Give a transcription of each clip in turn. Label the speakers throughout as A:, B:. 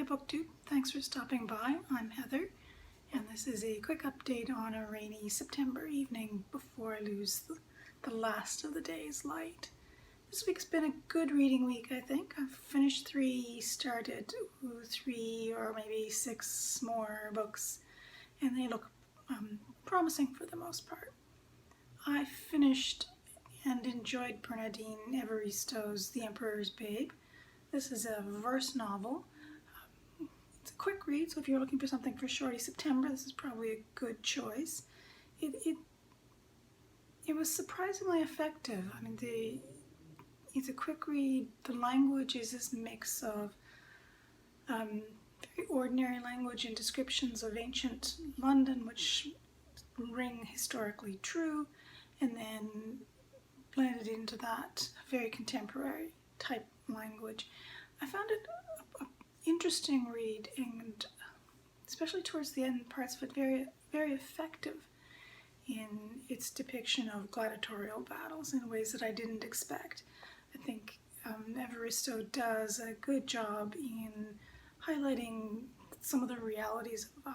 A: Hi BookTube, thanks for stopping by. I'm Heather, and this is a quick update on a rainy September evening before I lose the last of the day's light. This week's been a good reading week, I think. I've finished 3, started 3 or maybe 6 more books, and they look promising for the most part. I finished and enjoyed Bernardine Evaristo's The Emperor's Babe. This is a verse novel. It's a quick read, so if you're looking for something for shorty September, this is probably a good choice. It was surprisingly effective. I mean, it's a quick read. The language is this mix of very ordinary language and descriptions of ancient London, which ring historically true, and then blended into that very contemporary type language. I found it an interesting read, and especially towards the end parts of it, very, very effective in its depiction of gladiatorial battles in ways that I didn't expect. I think Evaristo does a good job in highlighting some of the realities of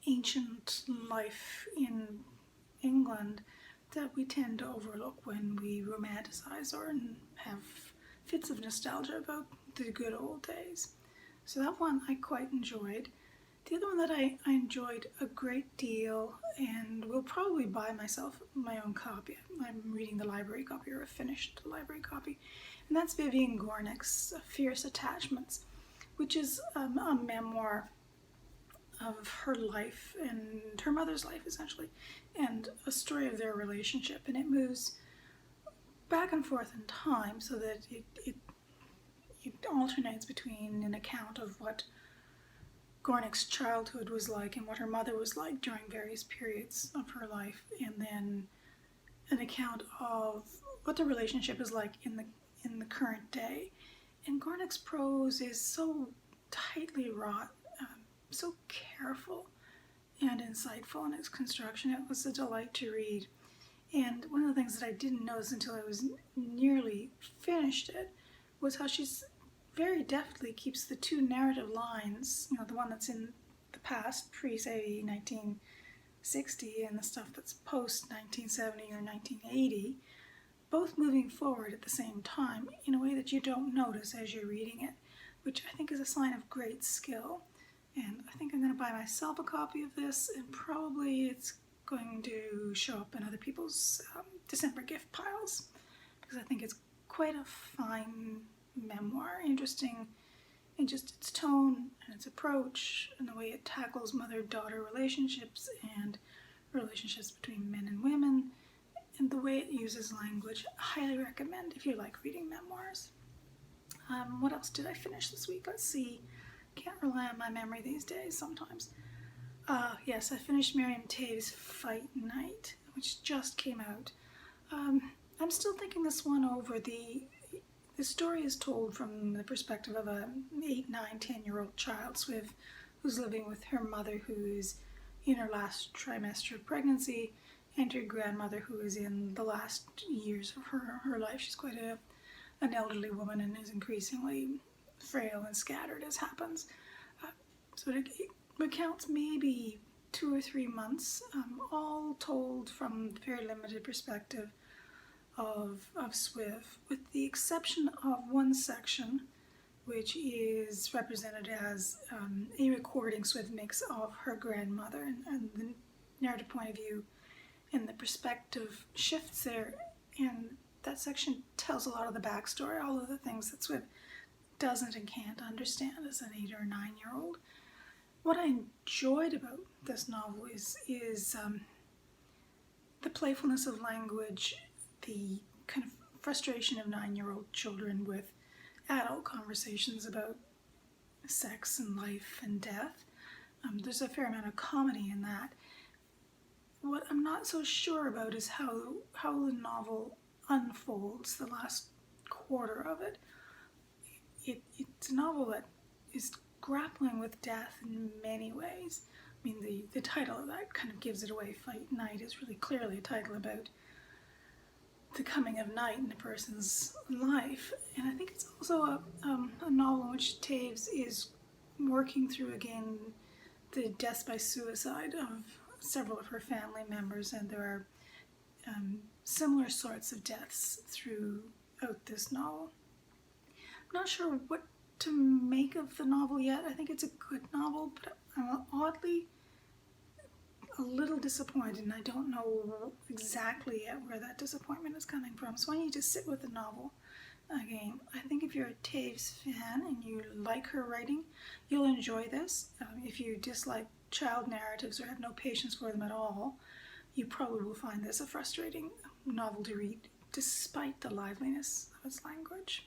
A: ancient life in England that we tend to overlook when we romanticize or have fits of nostalgia about the good old days. So that one I quite enjoyed. The other one that I enjoyed a great deal, and will probably buy myself my own copy. I'm reading the library copy, or a finished library copy, and that's Vivian Gornick's Fierce Attachments, which is a memoir of her life and her mother's life, essentially, and a story of their relationship. And it moves back and forth in time so that it alternates between an account of what Gornick's childhood was like and what her mother was like during various periods of her life, and then an account of what the relationship is like in the current day. And Gornick's prose is so tightly wrought, so careful and insightful in its construction. It was a delight to read. And one of the things that I didn't notice until I was nearly finished it was how she's very deftly keeps the two narrative lines, the one that's in the past, pre-say 1960, and the stuff that's post-1970 or 1980, both moving forward at the same time in a way that you don't notice as you're reading it, which I think is a sign of great skill. And I think I'm going to buy myself a copy of this, and probably it's going to show up in other people's December gift piles, because I think it's quite a fine memoir, interesting in just its tone and its approach and the way it tackles mother-daughter relationships and relationships between men and women, and the way it uses language. I highly recommend if you like reading memoirs. What else did I finish this week? Let's see. Can't rely on my memory these days sometimes. Yes, I finished Miriam Toews' Fight Night, which just came out. I'm still thinking this one over. The story is told from the perspective of an 8, 9, 10-year-old child, Swiv, who's living with her mother, who is in her last trimester of pregnancy, and her grandmother, who is in the last years of her life. She's quite an elderly woman and is increasingly frail and scattered, as happens. So it recounts maybe 2 or 3 months, all told from the very limited perspective of Swiv, with the exception of one section, which is represented as a recording Swiv makes of her grandmother, and the narrative point of view and the perspective shifts there, and that section tells a lot of the backstory, all of the things that Swiv doesn't and can't understand as an 8 or 9-year-old. What I enjoyed about this novel is the playfulness of language, the kind of frustration of 9-year-old children with adult conversations about sex and life and death. There's a fair amount of comedy in that. What I'm not so sure about is how the novel unfolds, the last quarter of it. It's a novel that is grappling with death in many ways. I mean, the title of that kind of gives it away. Fight Night is really clearly a title about the coming of night in a person's life. And I think it's also a novel in which Toews is working through again the deaths by suicide of several of her family members, and there are similar sorts of deaths throughout this novel. I'm not sure what to make of the novel yet. I think it's a good novel, but I'm oddly a little disappointed, and I don't know exactly yet where that disappointment is coming from. So I need to sit with the novel again. I think if you're a Toews fan and you like her writing, you'll enjoy this. If you dislike child narratives or have no patience for them at all, you probably will find this a frustrating novel to read, despite the liveliness of its language.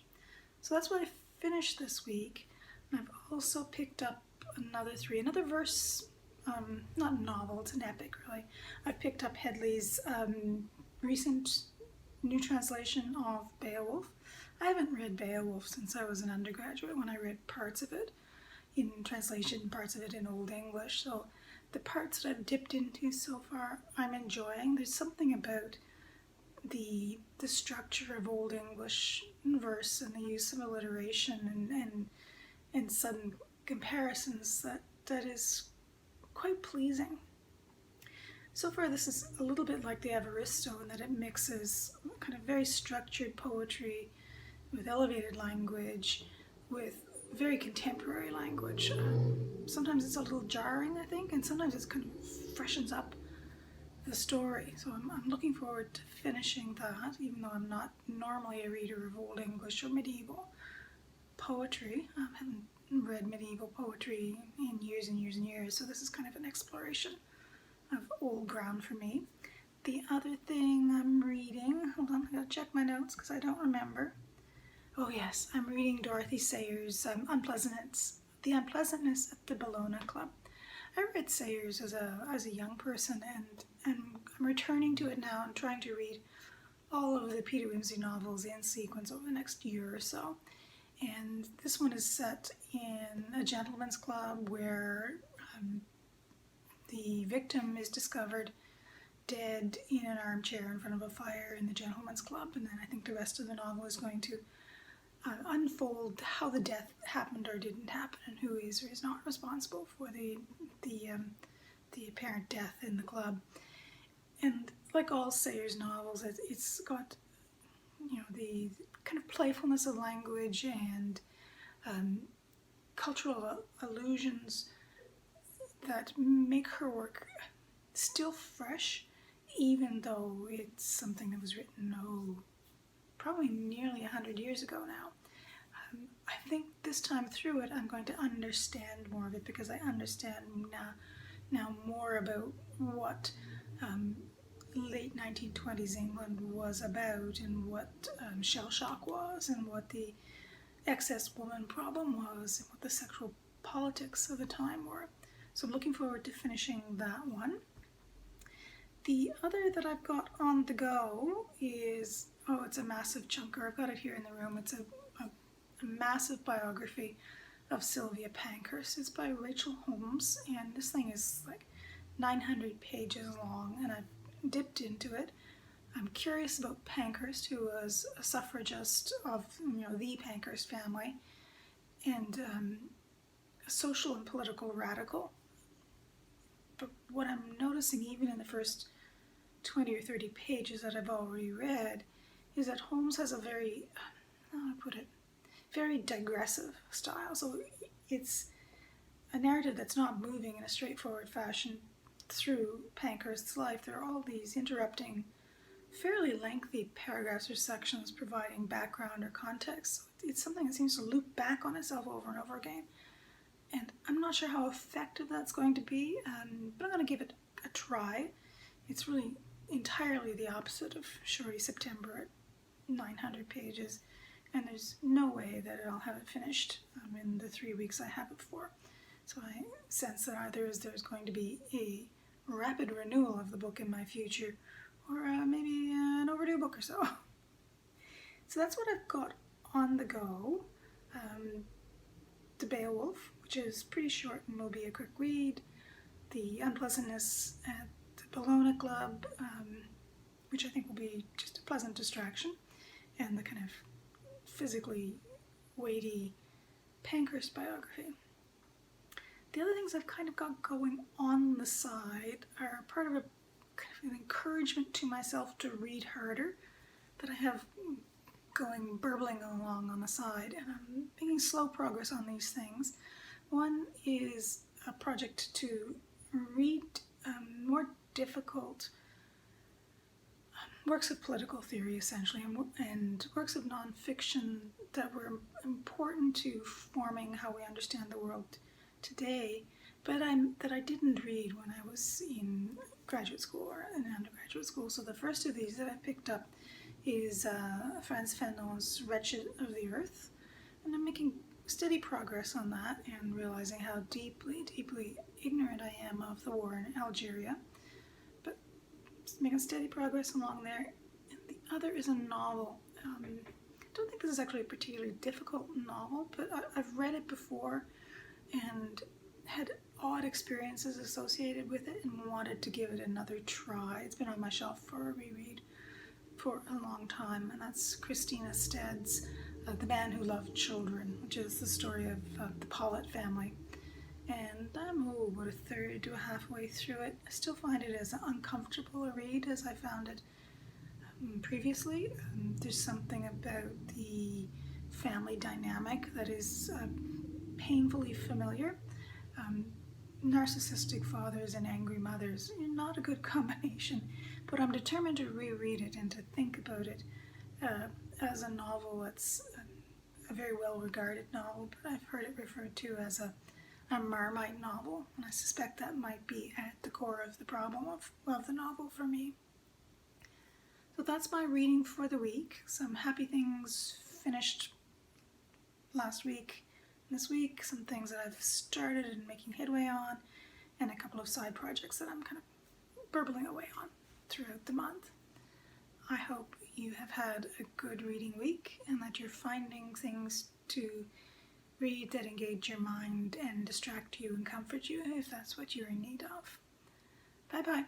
A: So that's what I finished this week. And I've also picked up another verse, not a novel, it's an epic really. I've picked up Headley's recent new translation of Beowulf. I haven't read Beowulf since I was an undergraduate, when I read parts of it in translation, parts of it in Old English. So the parts that I've dipped into so far, I'm enjoying. There's something about the structure of Old English verse and the use of alliteration and sudden comparisons that is quite pleasing. So far this is a little bit like the Evaristo in that it mixes kind of very structured poetry with elevated language, with very contemporary language. Sometimes it's a little jarring, I think, and sometimes it kind of freshens up the story. So I'm looking forward to finishing that, even though I'm not normally a reader of Old English or medieval poetry. I haven't read medieval poetry in years and years and years, so this is kind of an exploration of old ground for me. The other thing I'm reading, hold on, I gotta check my notes because I don't remember. Oh yes, I'm reading Dorothy Sayers' Unpleasantness, The Unpleasantness at the Bellona Club. I read Sayers as a young person, and I'm returning to it now and trying to read all of the Peter Wimsey novels in sequence over the next year or so. And this one is set in a gentleman's club where the victim is discovered dead in an armchair in front of a fire in the gentleman's club, and then I think the rest of the novel is going to unfold how the death happened or didn't happen, and who is or is not responsible for the apparent death in the club. And like all Sayers novels, it's got, you know, the kind of playfulness of language and cultural allusions that make her work still fresh, even though it's something that was written, probably nearly 100 years ago now. I think this time through it, I'm going to understand more of it, because I understand now more about what late 1920s England was about, and what shell shock was, and what the excess woman problem was, and what the sexual politics of the time were. So I'm looking forward to finishing that one. The other that I've got on the go is, it's a massive chunker. I've got it here in the room. It's a massive biography of Sylvia Pankhurst. It's by Rachel Holmes, and this thing is like 900 pages long, and I've dipped into it. I'm curious about Pankhurst, who was a suffragist of, the Pankhurst family, and a social and political radical. But what I'm noticing, even in the first 20 or 30 pages that I've already read, is that Holmes has a very, very digressive style. So it's a narrative that's not moving in a straightforward fashion through Pankhurst's life. There are all these interrupting, fairly lengthy paragraphs or sections providing background or context. So it's something that seems to loop back on itself over and over again. And I'm not sure how effective that's going to be, but I'm going to give it a try. It's really entirely the opposite of Shorty September at 900 pages, and there's no way that I'll have it finished in the 3 weeks I have it for. So I sense that either there's going to be a rapid renewal of the book in my future, or maybe an overdue book or so. So that's what I've got on the go. The Beowulf, which is pretty short and will be a quick read. The Unpleasantness at the Bellona Club, which I think will be just a pleasant distraction, and the kind of physically weighty Pankhurst biography. The other things I've kind of got going on the side are part of a kind of an encouragement to myself to read harder that I have going burbling along on the side, and I'm making slow progress on these things. One is a project to read more difficult works of political theory, essentially, and works of nonfiction that were important to forming how we understand the world today, but that I didn't read when I was in graduate school or in undergraduate school. So the first of these that I picked up is Franz Fanon's Wretched of the Earth, and I'm making steady progress on that and realizing how deeply, deeply ignorant I am of the war in Algeria, but making steady progress along there. And the other is a novel. I don't think this is actually a particularly difficult novel, but I've read it before and had odd experiences associated with it and wanted to give it another try. It's been on my shelf for a reread for a long time, and that's Christina Stead's The Man Who Loved Children, which is the story of the Pollitt family. And I'm about a third to a halfway through it. I still find it as uncomfortable a read as I found it previously. There's something about the family dynamic that is painfully familiar. Narcissistic fathers and angry mothers, not a good combination, but I'm determined to reread it and to think about it as a novel that's a very well-regarded novel, but I've heard it referred to as a Marmite novel, and I suspect that might be at the core of the problem of the novel for me. So that's my reading for the week. Some happy things finished last week. This week, some things that I've started and making headway on, and a couple of side projects that I'm kind of burbling away on throughout the month. I hope you have had a good reading week and that you're finding things to read that engage your mind and distract you and comfort you if that's what you're in need of. Bye-bye.